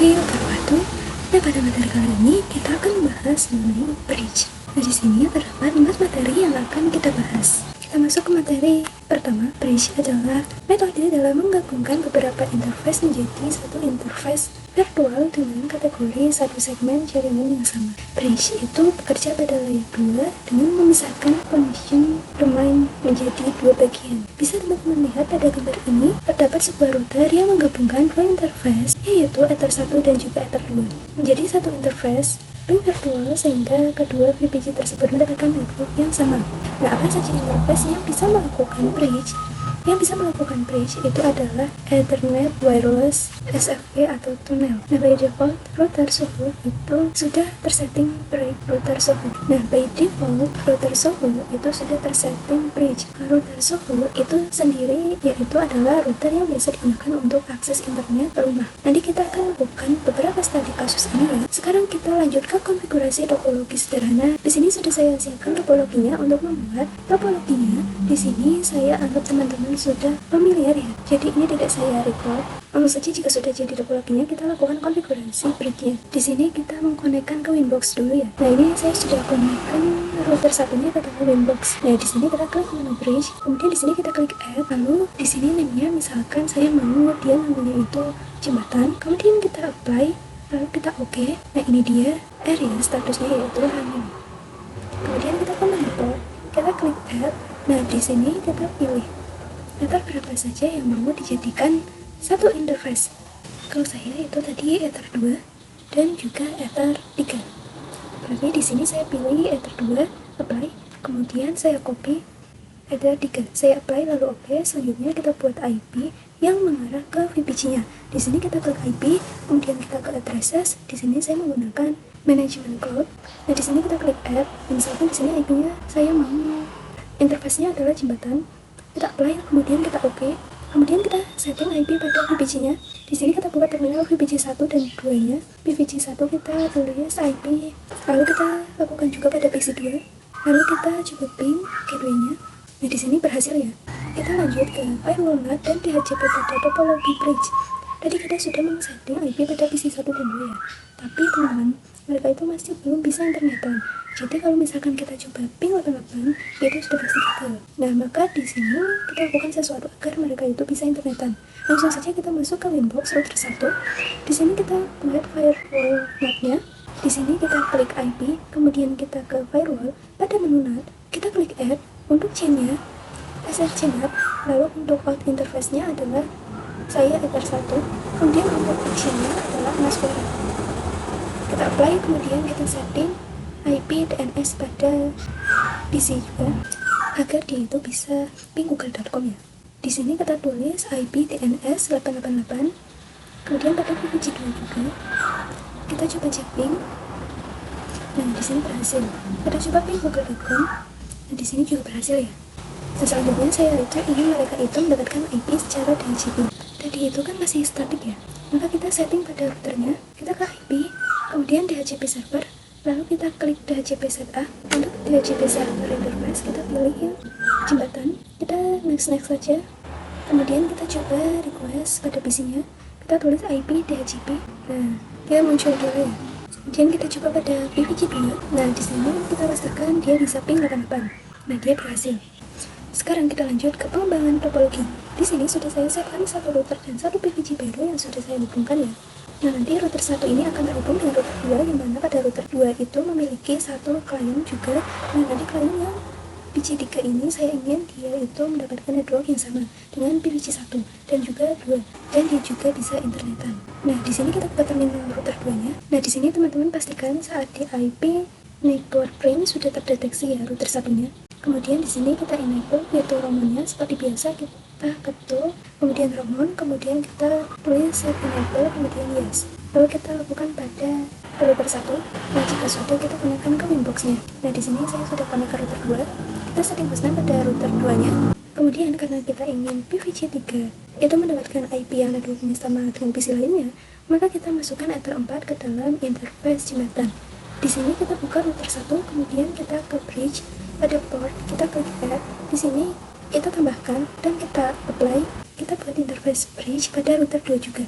Hai, wabarakatuh. Nah, pada materi kali ini kita akan membahas mengenai bridge. Nah, di sini terdapat 4 materi yang akan kita bahas. Kita masuk ke materi pertama. Bridge adalah metode dalam menggabungkan beberapa interface menjadi satu interface virtual dengan kategori satu segmen jaringan yang sama. Bridge itu bekerja pada layer 2 dengan memisahkan connection domain menjadi dua bagian. Bisa teman-teman lihat pada gambar ini, terdapat sebuah router yang menggabungkan dua interface, yaitu Ether 1 dan juga Ether 2 menjadi satu interface ring virtual, sehingga kedua VPG tersebut mendapatkan network yang sama. Nah, apa saja interface yang bisa melakukan bridge? Yang bisa melakukan bridge itu adalah Ethernet, Wireless, SFP atau tunnel. Nah, by default router Soho itu sudah tersetting router Soho. Nah, by default router Soho itu sudah tersetting bridge. Router Soho itu sendiri yaitu adalah router yang biasa digunakan untuk akses internet rumah. Nanti kita akan lakukan beberapa studi kasus ini ya. Sekarang kita lanjut ke konfigurasi topologi sederhana. Di sini sudah saya siapkan topologinya. Untuk membuat topologinya, di sini saya anggap teman-teman sudah familiar ya. Jadi ini tidak saya record. Langsung saja jika sudah jadi topologinya, kita lakukan konfigurasi bridge-nya. Di sini kita mengkonekkan ke Winbox dulu ya. Nah, ini saya sudah konekkan router satunya ke dalam Winbox. Nah, di sini kita klik menu bridge, kemudian di sini kita klik add, lalu di sini namanya misalkan saya mau dia namanya itu jembatan, kemudian kita apply, lalu kita oke. Nah, ini dia area statusnya yaitu running. Kemudian kita ke monitor, kita klik add. Nah, di sini kita pilih Ether berapa saja yang mau dijadikan satu interface. Kalau saya itu tadi Ether 2 dan juga Ether 3. Berarti di sini saya pilih Ether 2, apply, kemudian saya copy Ether 3. Saya apply lalu oke. Selanjutnya kita buat IP yang mengarah ke VPG-nya. Di sini kita klik IP, kemudian kita ke addresses. Di sini saya menggunakan management cloud. Nah, di sini kita klik add. Misalkan di sini IP-nya saya mau interface-nya adalah jembatan. Kita apply, kemudian kita oke. Kemudian kita setting IP pada VPG-nya. Di sini kita buka terminal VPG 1 dan 2-nya. VPG 1 kita tulis IP, lalu kita lakukan juga pada PC 2. Lalu kita coba ping gateway-nya. Nah, di sini berhasil ya. Kita lanjut ke firewall NAT dan DHCP pada topologi bridge. Tadi kita sudah men-setting IP pada PC 1 dan 2 ya. Tapi teman-teman, mereka itu masih belum bisa internetan. Jadi kalau misalkan kita coba ping 88, itu sudah pasti gagal. Nah, maka di sini kita lakukan sesuatu agar mereka itu bisa internetan. Langsung saja kita masuk ke Winbox router 1. Di sini kita buat firewall NAT-nya. Di sini kita klik IP, kemudian kita ke firewall. Pada menu NAT, kita klik add. Untuk chain-nya, SRC NAT. Lalu untuk out interface-nya adalah saya Ether 1. Kemudian untuk action-nya adalah NAS4. Kita apply, kemudian kita setting IP DNS pada PC juga agar dia itu bisa ping google.com ya. Di sini kita tulis IP DNS 888. Kemudian pada VPG 2 juga kita coba cek ping. Nah, di sini berhasil. Kita coba ping google.com. Nah, di sini juga berhasil ya. Dan selanjutnya saya itu ingin mereka itu mendapatkan IP secara DHCP. Tadi itu kan masih statik ya. Maka kita setting pada routernya. Kita ke IP, kemudian DHCP server. Lalu kita klik DHCP setup. Untuk DHCP server interface kita pilih yang jembatan. Kita next saja. Kemudian kita coba request pada PC-nya. Kita tulis IP DHCP. Nah, dia muncul dulu ya. Kemudian kita coba pada VPG 2. Nah, di sini kita rasakan dia bisa ping 88. Nah, dia berhasil. Sekarang kita lanjut ke pengembangan topologi. Di sini sudah saya siapkan satu router dan satu VPG baru yang sudah saya hubungkan ya. Nah, nanti router 1 ini akan terhubung dengan router 2, yang mana pada router 2 itu memiliki satu klien juga. Nah, nanti klien yang VPG 3 ini saya ingin dia itu mendapatkan network yang sama dengan VPG 1 dan juga 2, dan dia juga bisa internetan. Nah, di sini kita buka terminal router 2-nya. Nah, di sini teman-teman pastikan saat di IP network print sudah terdeteksi ya router 1-nya. Kemudian di sini kita enable virtual roamingnya seperti biasa, kita ketuk, kemudian roaming, kemudian kita tulis set enable, kemudian yes. Lalu kita lakukan pada router 1. Nah, jika sudah kita gunakan ke Winbox-nya. Nah, di sini saya sudah connect ke router 2. Kita setting hostnya pada router 2-nya. Kemudian karena kita ingin VPG 3 itu mendapatkan IP yang networknya sama dengan PC lainnya, maka kita masukkan Ether 4 ke dalam interface jembatan. Di sini kita buka router 1, kemudian kita ke bridge. Pada port kita klik add. Di sini kita tambahkan dan kita apply. Kita buat interface bridge pada router 2 juga.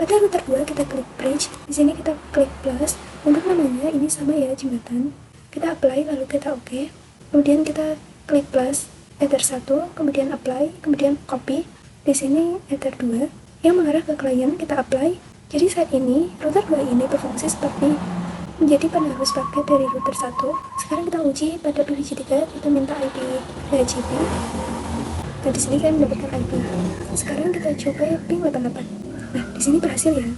Pada router 2 kita klik bridge, di sini kita klik plus. Untuk namanya ini sama ya, jembatan. Kita apply lalu kita oke. Kemudian kita klik plus Ether 1, kemudian apply, kemudian copy. Di sini Ether 2 yang mengarah ke klien kita apply. Jadi saat ini router 2 ini berfungsi seperti menjadi penerus paket dari router 1. Sekarang kita uji pada PVC 3, kita minta IP DHCP. Nah, di sini kan mendapatkan IP. Sekarang kita coba ping 88. Nah, di sini berhasil ya.